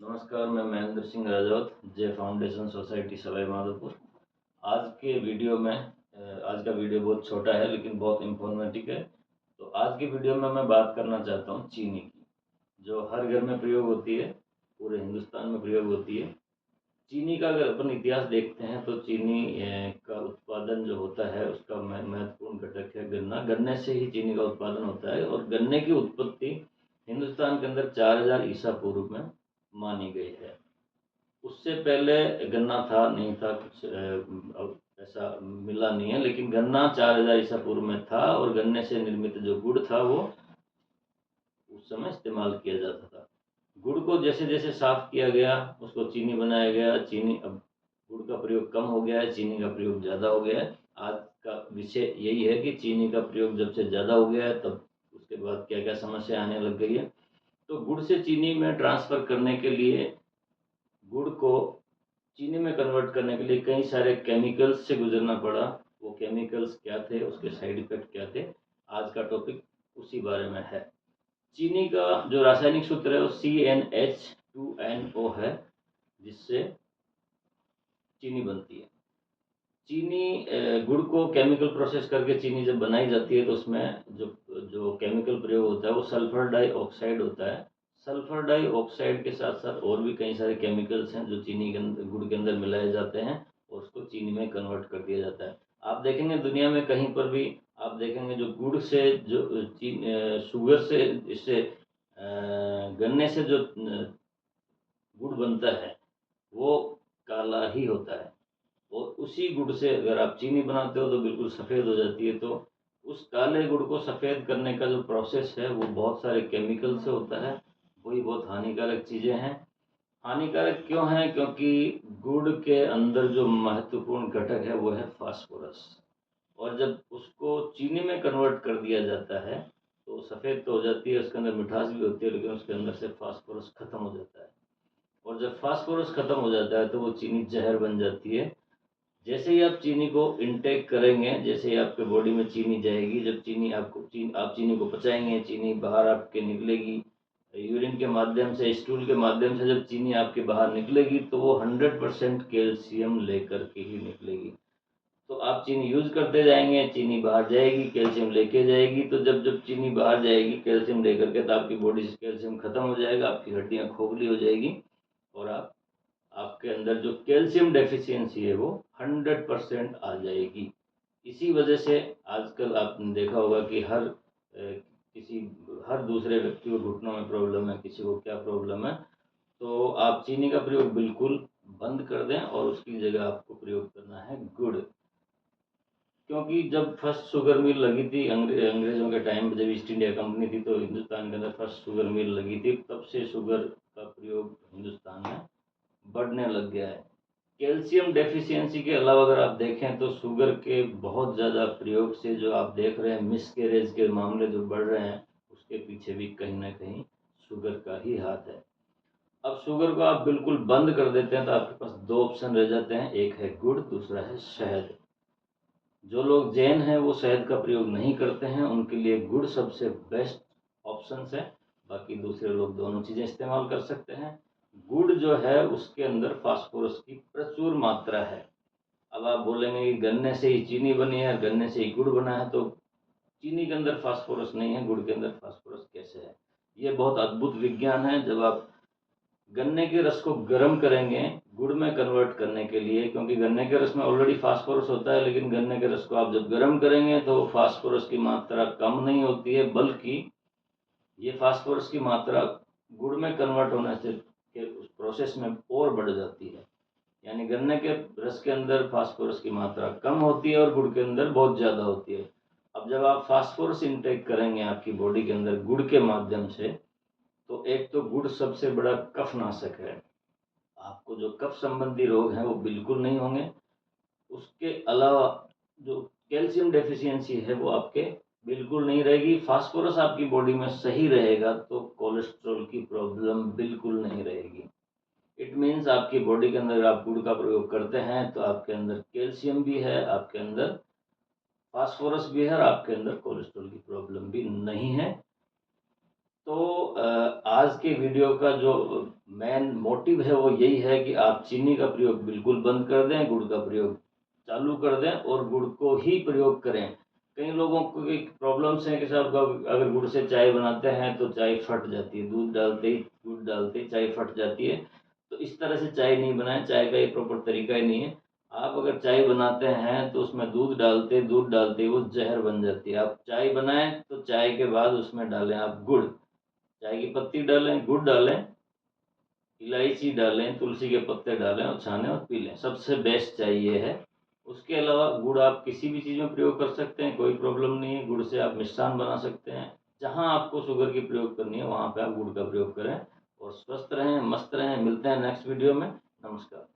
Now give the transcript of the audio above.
नमस्कार, मैं महेंद्र सिंह राजौत, जय फाउंडेशन सोसाइटी सवाई माधोपुर। आज के वीडियो में आज का वीडियो बहुत छोटा है लेकिन बहुत इन्फॉर्मेटिव है। तो आज के वीडियो में मैं बात करना चाहता हूँ चीनी की, जो हर घर में प्रयोग होती है, पूरे हिंदुस्तान में प्रयोग होती है। चीनी का अगर अपन इतिहास देखते हैं तो चीनी का उत्पादन जो होता है उसका महत्वपूर्ण घटक है गन्ना। गन्ने से ही चीनी का उत्पादन होता है और गन्ने की उत्पत्ति हिंदुस्तान के अंदर 4000 ईसा पूर्व में मानी गई है। उससे पहले गन्ना था नहीं था, कुछ अब ऐसा मिला नहीं है, लेकिन गन्ना 4000 ईसा पूर्व में था और गन्ने से निर्मित जो गुड़ था वो उस समय इस्तेमाल किया जाता था। गुड़ को जैसे जैसे साफ किया गया उसको चीनी बनाया गया। चीनी अब गुड़ का प्रयोग कम हो गया है, चीनी का प्रयोग ज़्यादा हो गया है। आज का विषय यही है कि चीनी का प्रयोग जब से ज़्यादा हो गया है तब उसके बाद क्या क्या समस्या आने लग गई है। तो गुड़ से चीनी में ट्रांसफ़र करने के लिए, गुड़ को चीनी में कन्वर्ट करने के लिए कई सारे केमिकल्स से गुजरना पड़ा। वो केमिकल्स क्या थे, उसके साइड इफ़ेक्ट क्या थे, आज का टॉपिक उसी बारे में है। चीनी का जो रासायनिक सूत्र है वो CnH2NO है, जिससे चीनी बनती है। चीनी गुड़ को केमिकल प्रोसेस करके चीनी जब बनाई जाती है तो उसमें जो जो केमिकल प्रयोग होता है वो सल्फर डाइऑक्साइड होता है। सल्फर डाइऑक्साइड के साथ साथ और भी कई सारे केमिकल्स हैं जो चीनी के अंदर, गुड़ के अंदर मिलाए जाते हैं और उसको चीनी में कन्वर्ट कर दिया जाता है। आप देखेंगे दुनिया में कहीं पर भी आप देखेंगे जो गुड़ से जो शुगर से इससे गन्ने से जो गुड़ बनता है वो काला ही होता है और उसी गुड़ से अगर आप चीनी बनाते हो तो बिल्कुल सफ़ेद हो जाती है। तो उस काले गुड़ को सफ़ेद करने का जो प्रोसेस है वो बहुत सारे केमिकल से होता है। वही बहुत हानिकारक चीज़ें हैं। हानिकारक क्यों हैं? क्योंकि गुड़ के अंदर जो महत्वपूर्ण घटक है वो है फास्फोरस, और जब उसको चीनी में कन्वर्ट कर दिया जाता है तो सफ़ेद तो हो जाती है, उसके अंदर मिठास भी होती है, लेकिन उसके अंदर से फास्फोरस खत्म हो जाता है। और जब फास्फोरस खत्म हो जाता है तो वो चीनी जहर बन जाती है। जैसे ही आप चीनी को इनटेक करेंगे, जैसे ही आपके बॉडी में चीनी जाएगी, जब आप चीनी को पचाएंगे, चीनी बाहर आपके निकलेगी यूरिन के माध्यम से, स्टूल के माध्यम से। जब चीनी आपके बाहर निकलेगी तो वो 100% कैल्शियम लेकर के ही निकलेगी। तो आप चीनी यूज़ करते जाएंगे, चीनी बाहर जाएगी, कैल्शियम लेके जाएगी। तो जब जब चीनी बाहर जाएगी कैल्शियम लेकर के, तो आपकी बॉडी से कैल्शियम खत्म हो जाएगा, आपकी हड्डियाँ खोखली हो जाएगी और आपके अंदर जो कैल्शियम डेफिशिएंसी है वो 100% आ जाएगी। इसी वजह से आजकल आपने देखा होगा कि किसी हर दूसरे व्यक्ति को घुटनों में प्रॉब्लम है, किसी को क्या प्रॉब्लम है। तो आप चीनी का प्रयोग बिल्कुल बंद कर दें और उसकी जगह आपको प्रयोग करना है गुड़। क्योंकि जब फर्स्ट शुगर मिल लगी थी अंग्रेज़ों के टाइम पे, जब ईस्ट इंडिया कंपनी थी तो हिंदुस्तान के अंदर फर्स्ट शुगर मिल लगी थी, तब से शुगर का प्रयोग हिंदुस्तान में बढ़ने लग गया है। कैल्शियम डेफिशिएंसी के अलावा अगर आप देखें तो शुगर के बहुत ज़्यादा प्रयोग से जो आप देख रहे हैं मिसकैरेज के मामले जो बढ़ रहे हैं, उसके पीछे भी कहीं न कहीं शुगर का ही हाथ है। अब शुगर को आप बिल्कुल बंद कर देते हैं तो आपके पास 2 ऑप्शन रह जाते हैं, एक है गुड़, दूसरा है शहद। जो लोग जैन हैं वो शहद का प्रयोग नहीं करते हैं, उनके लिए गुड़ सबसे बेस्ट ऑप्शंस है। बाकी दूसरे लोग दोनों चीज़ें इस्तेमाल कर सकते हैं। गुड़ जो है उसके अंदर फास्फोरस की प्रचुर मात्रा है। अब आप बोलेंगे कि गन्ने से ही चीनी बनी है, गन्ने से ही गुड़ बना है, तो चीनी के अंदर फास्फोरस नहीं है, गुड़ के अंदर फास्फोरस कैसे है? ये बहुत अद्भुत विज्ञान है। जब आप गन्ने के रस को गर्म करेंगे गुड़ में कन्वर्ट करने के लिए, क्योंकि गन्ने के रस में ऑलरेडी फास्फोरस होता है, लेकिन गन्ने के रस को आप जब गर्म करेंगे तो फास्फोरस की मात्रा कम नहीं होती है, बल्कि ये फास्फोरस की मात्रा गुड़ में कन्वर्ट होने से के उस प्रोसेस में और बढ़ जाती है। यानी गन्ने के रस के अंदर फास्फोरस की मात्रा कम होती है और गुड़ के अंदर बहुत ज़्यादा होती है। अब जब आप फास्फोरस इनटेक करेंगे आपकी बॉडी के अंदर गुड़ के माध्यम से, तो एक तो गुड़ सबसे बड़ा कफनाशक है। आपको जो कफ संबंधी रोग हैं वो बिल्कुल नहीं होंगे। उसके अलावा जो कैल्शियम डेफिशिएंसी है वो आपके बिल्कुल नहीं रहेगी। फास्फोरस आपकी बॉडी में सही रहेगा तो कोलेस्ट्रॉल की प्रॉब्लम बिल्कुल नहीं रहेगी। इट मीन्स आपकी बॉडी के अंदर आप गुड़ का प्रयोग करते हैं तो आपके अंदर कैल्शियम भी है, आपके अंदर फास्फोरस भी है और आपके अंदर कोलेस्ट्रॉल की प्रॉब्लम भी नहीं है। तो आज के वीडियो का जो मेन मोटिव है वो यही है कि आप चीनी का प्रयोग बिल्कुल बंद कर दें, गुड़ का प्रयोग चालू कर दें और गुड़ को ही प्रयोग करें। कई लोगों को एक प्रॉब्लम्स हैं कि साहब अगर गुड़ से चाय बनाते हैं तो चाय फट जाती है, दूध डालते ही गुड़ डालते ही चाय फट जाती है। तो इस तरह से चाय नहीं बनाएं, चाय का एक प्रॉपर तरीका ही नहीं है। आप अगर चाय बनाते हैं तो उसमें दूध डालते ही वो जहर बन जाती है। आप चाय बनाएं तो चाय के बाद उसमें डालें आप गुड़, चाय की पत्ती डालें, गुड़ डालें, इलायची डालें, तुलसी के पत्ते डालें और छानें और पी लें। सबसे बेस्ट चाय ये है। उसके अलावा गुड़ आप किसी भी चीज़ में प्रयोग कर सकते हैं, कोई प्रॉब्लम नहीं है। गुड़ से आप मिष्ठान बना सकते हैं। जहाँ आपको शुगर की प्रयोग करनी है वहाँ पे आप गुड़ का प्रयोग करें और स्वस्थ रहें, मस्त रहें। मिलते हैं नेक्स्ट वीडियो में। नमस्कार।